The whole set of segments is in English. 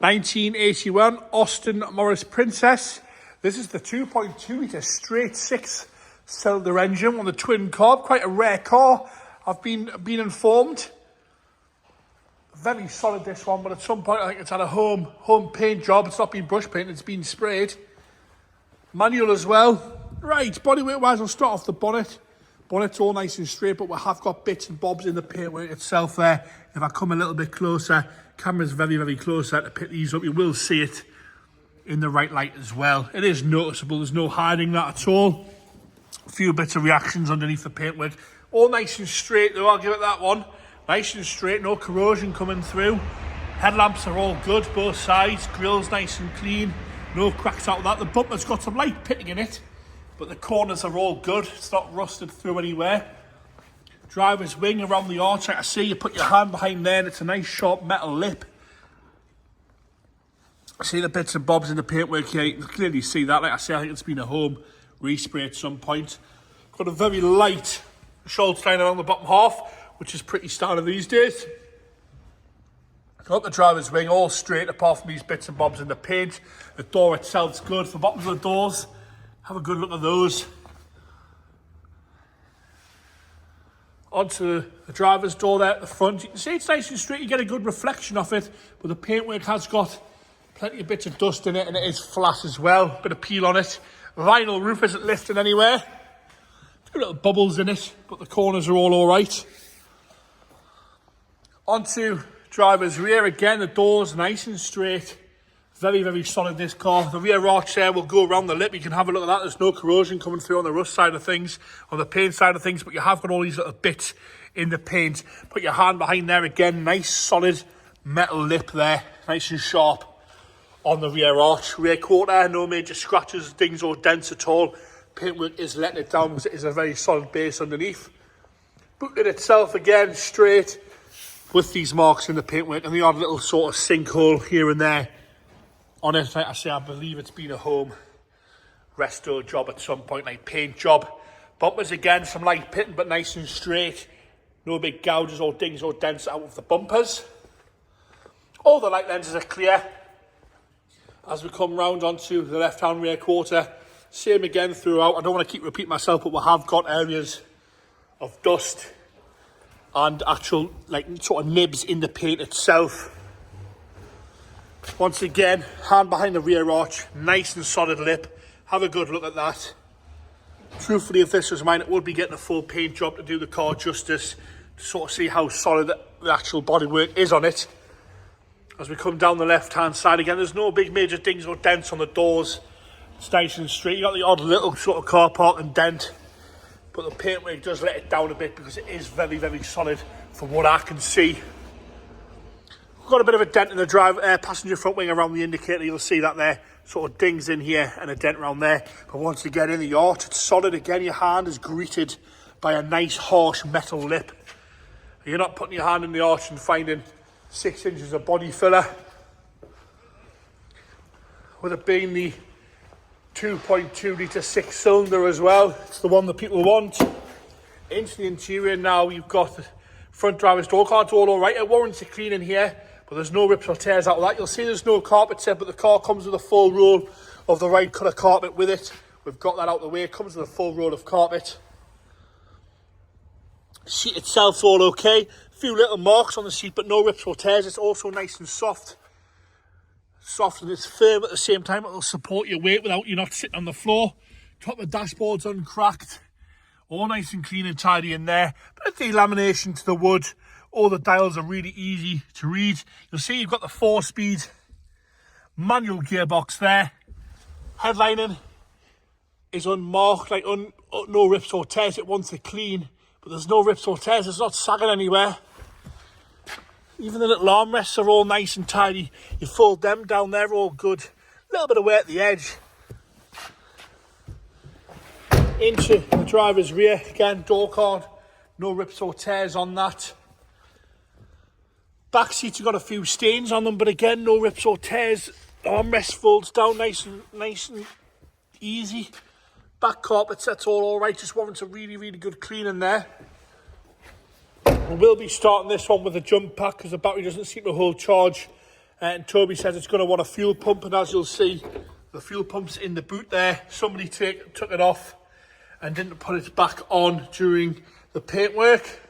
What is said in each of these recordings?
1981 Austin Morris Princess. This is the 2.2 litre straight six cylinder engine on the twin carb. Quite a rare car, I've been informed. Very solid this one, but at some point I think it's had a home paint job. It's not been brush painted, it's been sprayed. Manual as well. Right, bodyweight wise, I'll start off the bonnet. Bonnet's all nice and straight, but we have got bits and bobs in the paintwork itself there. If I come a little bit closer, camera's very, very close there to pick these up. You will see it in the right light as well. It is noticeable, there's no hiding that at all. A few bits of reactions underneath the paintwork. All nice and straight though, I'll give it that one. Nice and straight, no corrosion coming through. Headlamps are all good, both sides. Grill's nice and clean. No cracks out of that. The bumper's got some light pitting in it, but the corners are all good. It's not rusted through anywhere. Driver's wing around the arch, like I see, you put your hand behind there and it's a nice sharp metal lip. See the bits and bobs in the paintwork here, you can clearly see that. Like I say, I think it's been a home respray at some point. Got a very light shoulder line along the bottom half, which is pretty standard these days. Got the driver's wing all straight apart from these bits and bobs in the paint. The door itself's good. The bottoms of the doors, have a good look at those. Onto the driver's door there at the front. You can see it's nice and straight. You get a good reflection of it, but the paintwork has got plenty of bits of dust in it, and it is flat as well. Bit of peel on it. Vinyl roof isn't lifting anywhere. Two little bubbles in it, but the corners are all right. Onto driver's rear again. The door's nice and straight. Very, very solid, this car. The rear arch there will go around the lip. You can have a look at that. There's no corrosion coming through on the rust side of things, on the paint side of things, but you have got all these little bits in the paint. Put your hand behind there again. Nice, solid metal lip there. Nice and sharp on the rear arch. Rear quarter, no major scratches, dings or dents at all. Paintwork is letting it down because it is a very solid base underneath. Boot lid itself, again, straight with these marks in the paintwork and the odd little sort of sinkhole here and there on it. Like I say, I believe it's been a home resto job at some point, like paint job. Bumpers again, some light pitting but nice and straight. No big gouges or dings or dents out of the bumpers. All the light lenses are clear. As we come round onto the left-hand rear quarter, same again throughout. I don't want to keep repeating myself, but we have got areas of dust and actual, like, sort of nibs in the paint itself. Once again, hand behind the rear arch, nice and solid lip. Have a good look at that. Truthfully, if this was mine, it would be getting a full paint job to do the car justice, to sort of see how solid the actual bodywork is on it. As we come down the left-hand side again, there's no big major dings or dents on the doors. It's nice and straight. You got the odd little sort of car park and dent, but the paintwork does let it down a bit because it is very, very solid from what I can see. We've got a bit of a dent in the passenger front wing around the indicator. You'll see that there, sort of dings in here and a dent around there. But once you get in the arch, it's solid again. Your hand is greeted by a nice harsh metal lip. You're not putting your hand in the arch and finding 6 inches of body filler. With it being the 2.2 litre 6 cylinder as well, it's the one that people want. Into the interior now, you've got the front driver's door cards all right. It warrants a clean in here, but there's no rips or tears out of that. You'll see there's no carpet set, but the car comes with a full roll of the right colour carpet with it. We've got that out of the way. It comes with a full roll of carpet. Seat itself's all okay. A few little marks on the seat, but no rips or tears. It's also nice and soft. Soft and it's firm at the same time. It'll support your weight without you not sitting on the floor. Top of the dashboard's uncracked. All nice and clean and tidy in there. Bit of delamination to the wood. All the dials are really easy to read. You'll see you've got the 4-speed manual gearbox there. Headlining is unmarked, like no rips or tears. It wants it clean, but there's no rips or tears. It's not sagging anywhere. Even the little armrests are all nice and tidy. You fold them down, they're all good. A little bit of wear at the edge. Into the driver's rear, again, door card. No rips or tears on that. Back seats have got a few stains on them, but again, no rips or tears. Armrest folds down nice and easy. Back carpet set's all right, just warrants a really, really good clean in there. We will be starting this one with a jump pack because the battery doesn't seem to hold charge And Toby says it's going to want a fuel pump, and as you'll see, the fuel pump's in the boot there. Somebody took it off and didn't put it back on during the paintwork.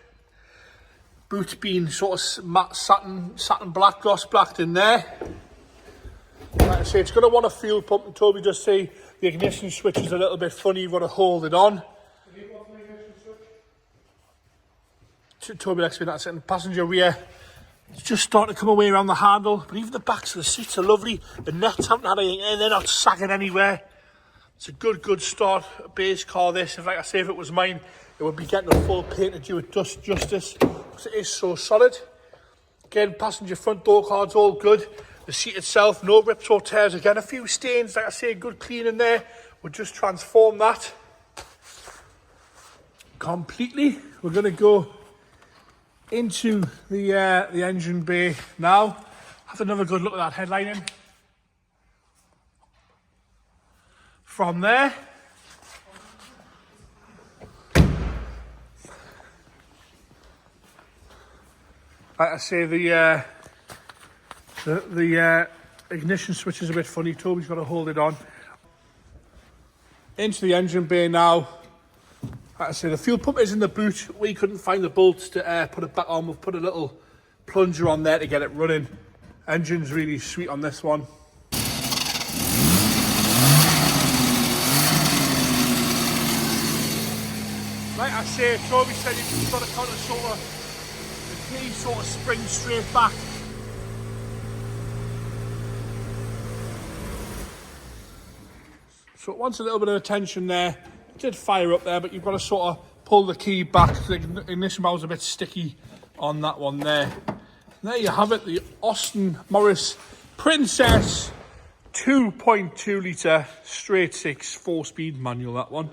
Boot's been sort of matte satin black, gloss blacked in there. Like I say, it's going to want a fuel pump, and Toby does say the ignition switch is a little bit funny. You've got to hold it on. Toby likes me that second. Passenger rear, it's just starting to come away around the handle, but even the backs of the seats are lovely. The nets haven't had anything, and they're not sagging anywhere. It's a good start base car, this. If, like I say, if it was mine, it would be getting a full paint to do it justice, because it is so solid. Again, passenger front door card's all good. The seat itself, no rips or tears. Again, a few stains, like I say, good clean in there. We'll just transform that completely. We're going to go into the engine bay now. Have another good look at that headlining. From there, like I say, the ignition switch is a bit funny. Toby's got to hold it on. Into the engine bay now. Like I say, the fuel pump is in the boot. We couldn't find the bolts to put it back on. We've put a little plunger on there to get it running. Engine's really sweet on this one. Like I say, Toby said you just got to kind of sort of, the key sort of springs straight back. So it wants a little bit of attention there. It did fire up there, but you've got to sort of pull the key back. The ignition valve's a bit sticky on that one there. And there you have it, the Austin Morris Princess 2.2 litre straight 6 4-speed manual, that one.